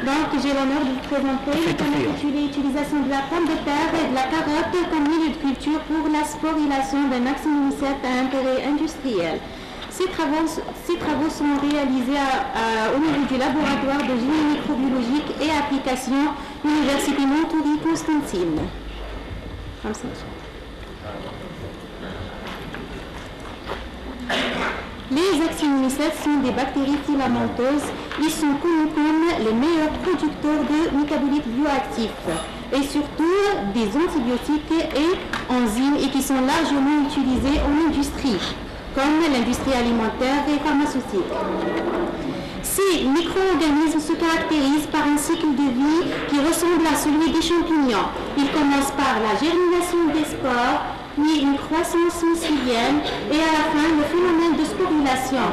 Donc, j'ai l'honneur de vous présenter le thème intitulé Utilisation de la pomme de terre et de la carotte comme milieu de culture pour la sporulation d'un axilomycète à intérêt industriel. Ces travaux sont réalisés au niveau du laboratoire de génie microbiologique et application Université Montouri-Constantine. Comme ça. Les axilomycètes sont des bactéries filamenteuses. Ils sont connus comme les meilleurs producteurs de métabolites bioactifs et surtout des antibiotiques et enzymes et qui sont largement utilisés en industrie, comme l'industrie alimentaire et pharmaceutique. Ces micro-organismes se caractérisent par un cycle de vie qui ressemble à celui des champignons. Ils commencent par la germination des spores, puis une croissance mycélienne et à la fin le phénomène de sporulation.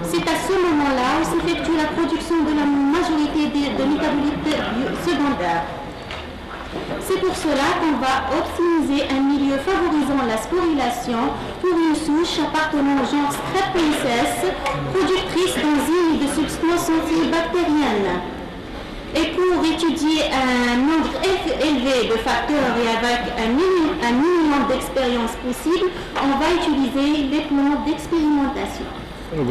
C'est à ce moment-là où s'effectue la production de la majorité de métabolites secondaires. C'est pour cela qu'on va optimiser un milieu favorisant la sporulation pour une souche appartenant au genre Streptococcus, productrice d'enzymes et de substances antibactériennes. Et pour étudier un nombre élevé de facteurs et avec un minimum d'expérience possible, on va utiliser les plans d'expérimentation. D'abord,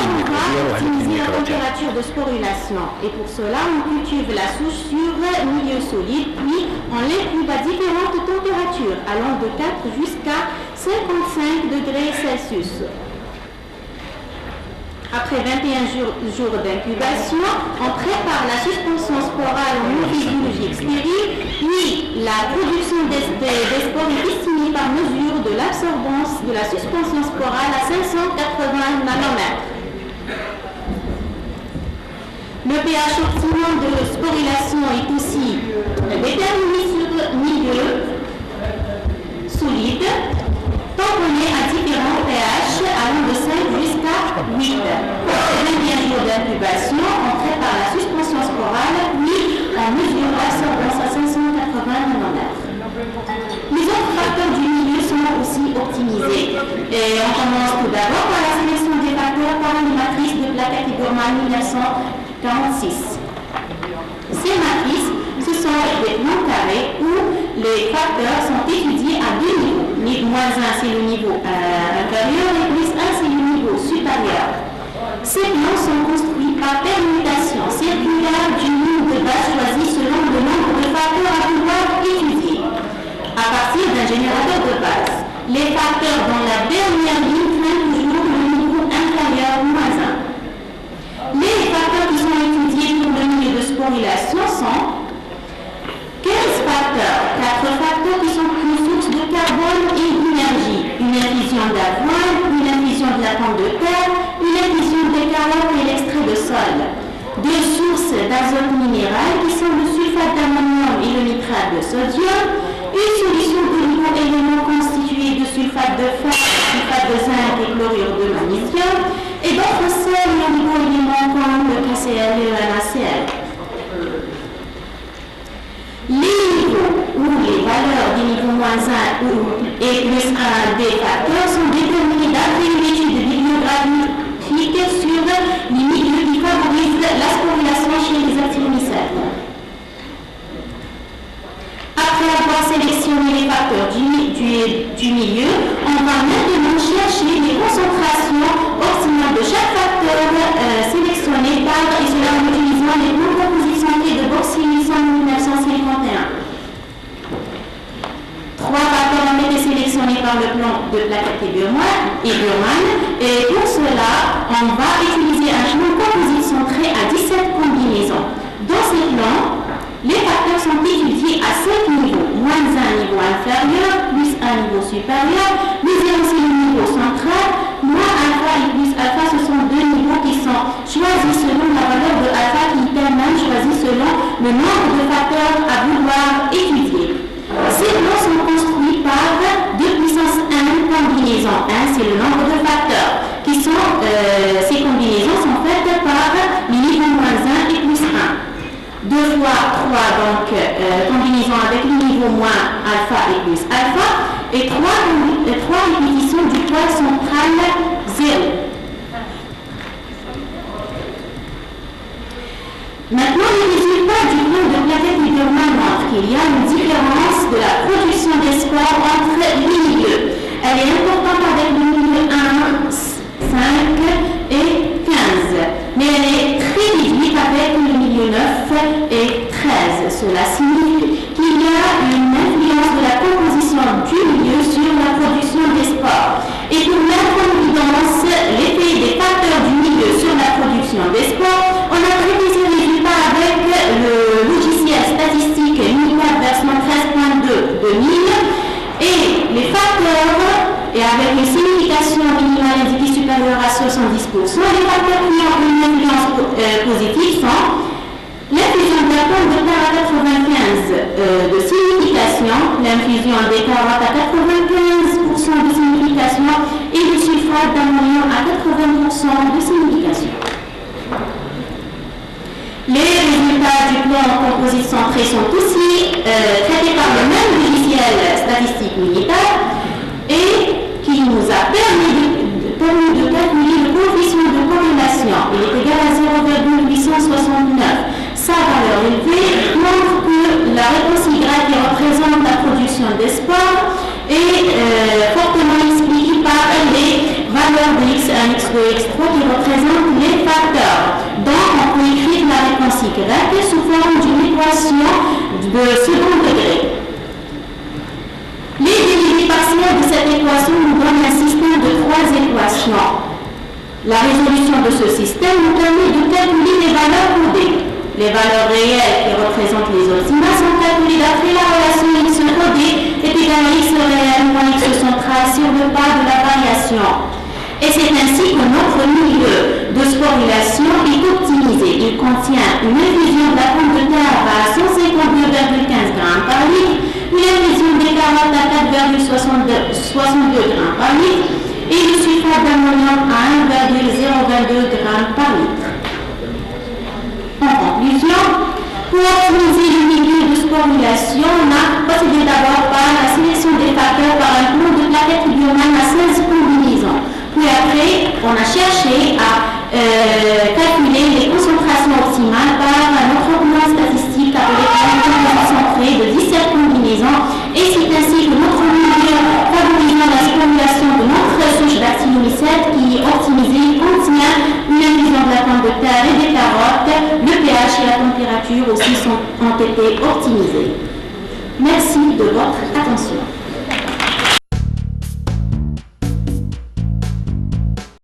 on va optimiser la température de sporulation. Et pour cela, on cultive la souche sur milieu solide, puis on l'incube à différentes températures, allant de 4 jusqu'à 55 degrés Celsius. Après 21 jours d'incubation, on prépare la suspension sporale en milieu biologique stérile, puis la production des spores est estimée par mesure de l'absorbance de la suspension sporale à 580 nanomètres. Le pH optimum de sporulation est aussi déterminé sur milieu solide, tamponné à différents pH allant de 5 jusqu'à 8. Après 21 jours d'incubation, on prépare la suspension sporale, puis on mesure l'absorbance à 580 nanomètres. Les autres facteurs du milieu sont aussi optimisés. Et on commence tout d'abord par la sélection des facteurs par une matrice de la catégorie 1946. Ces matrices, ce sont des plans carrés où les facteurs sont étudiés à deux niveaux. Moins 1, c'est le niveau inférieur et plus 1, c'est le niveau supérieur. Ces plans sont construits par permutation circulaire d'une ligne de base choisie selon le nombre de facteurs à pouvoir étudier. À partir d'un générateur de base, les facteurs dans la dernière ligne prennent toujours le niveau inférieur moins 1. Les facteurs qui sont étudiés pour le milieu de sporulation sont 15 facteurs, 4 facteurs qui sont une source de carbone et d'énergie, une infusion d'avoine, une infusion de la pomme de terre, une infusion de carottes et l'extrait de sol. 2 sources d'azote minéral qui sont le sulfate d'ammonium et le nitrate de sodium, une solution d'oligo-éléments constituée de sulfate de fer, sulfate de zinc et chlorure de magnésium, et d'autres sels et oligo-éléments comme le KCl et le NaCl. Les niveaux ou les valeurs des niveaux moins 1 et plus 1 des facteurs sont déterminés d'après une étude bibliographique sur les milieux qui favorisent la sporulation chez les axilomycètes. Après avoir sélectionné les facteurs du milieu, on va maintenant chercher les concentrations optimales de chaque facteur sélectionné et cela en utilisant les compositions de Boxy-Wilson en 1951. 3 facteurs ont été sélectionnés par le plan de la catégorie 1 et Burman, et pour cela, on va utiliser un plan composite centré à 17 combinaisons. Dans ces plans, les facteurs sont étudiés à 5 niveaux, moins 1 niveau inférieur, plus 1 niveau supérieur, mais il y a aussi le niveau central, moins alpha et plus alpha, ce sont 2 niveaux qui sont choisis selon la valeur de alpha qui est elle-même choisie selon le nombre de facteurs à vouloir étudier. Ces plans sont construits par 2 puissance 1 combinaison. 1, c'est le nombre de facteurs. Ces combinaisons sont faites par les niveaux moins 1 et plus 1. 2 fois 3, donc combinaison avec le niveau moins alpha et plus alpha. et 3 répétitions du poil central 0. Maintenant, les résultats du plan de plaquettes Lieberman montrent qu'il y a une différence de la production des spores entre les milieux. Elle est importante avec le milieu 1, 5 et 15, mais elle est très réduite avec le milieu 9 et 13. Cela signifie qu'il y a une influence de la composition du milieu sur la production des spores. Et pour mettre en évidence l'effet des facteurs du milieu sur la production des spores, on a traité ces résultats avec le logiciel statistique Unicode version 13.2 2000 et les facteurs, et avec une signification minimale indiquée supérieure à 70%, les facteurs qui ont une influence positive sont l'infusion de la pomme de terre à 95 de signification, l'infusion des carottes à 95% de signification et le sulfate d'ammonium à 80% de signification. Les résultats du plan composite centré sont aussi traités par le même logiciel statistique militaire et qui nous a permis de calculer le coefficient de corrélation. Il est égal à 0,869. Sa valeur élevée montre que la réponse Y qui représente la production des spores est fortement expliquée par les valeurs de X1, X2, X3 qui représentent les facteurs. Donc, on peut écrire la réponse Y sous forme d'une équation de second degré. Les dérivés partiels de cette équation nous donnent un système de 3 équations. La résolution de ce système nous permet de calculer les valeurs codées. Les valeurs réelles qui représentent les optima sont calculées d'après la relation X codée est égale à X réel moins X central sur le pas de la variation. Et c'est ainsi que notre milieu de sporulation est optimisé. Il contient une infusion de la pomme de terre à 152,15 g par litre, une infusion des carottes à 4,62 g par litre et le sulfate d'ammonium à 1,022 g par litre. En conclusion, pour optimiser le milieu de sporulation, on a procédé d'abord par la sélection des facteurs par un plan de plaquettes Lieberman à 16 combinaisons. Puis après, on a cherché à calculer les concentrations optimales par notre plan statistique appelé composition centrée de 17 combinaisons. Et c'est ainsi que notre milieu favorisant la sporulation de notre souche bacillomycète qui est optimisée contient une infusion de la pomme de terre et des carottes. Le pH et la température aussi ont été optimisés. Merci de votre attention.